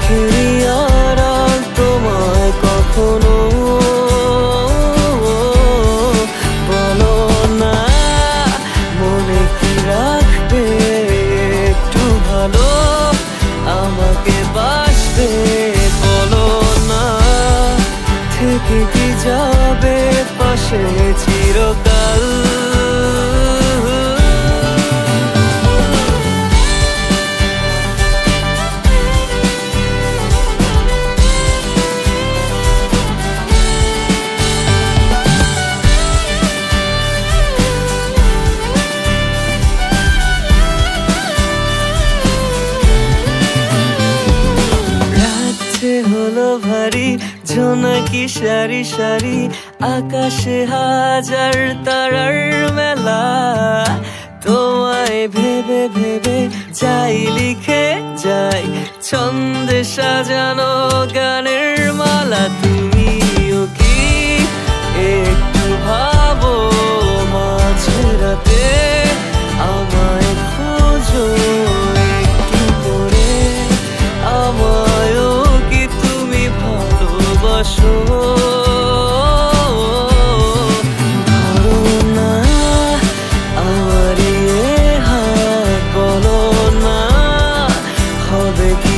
চোখেরই আড়াল তোমায় কখনো বলো না, মনে কি রাখবে একটু ভালো আমাকে বাসবে বলো না, থেকে কি যাবে পাশে চিরকাল। হলো ভারী জোনাকি সারি সারি, আকাশে হাজার তারার মেলা, তোমায় ভেবে ভেবে যাই লিখে যাই ছন্দে সাজানো গানের মালা। তুমিও কি একটু ভাবো মাঝে রাতে আমায় খোঁজো একটু করে, আমায়ও কি তুমি ভালোবাসো ধরো না আমার হাত বলো না, হবে কি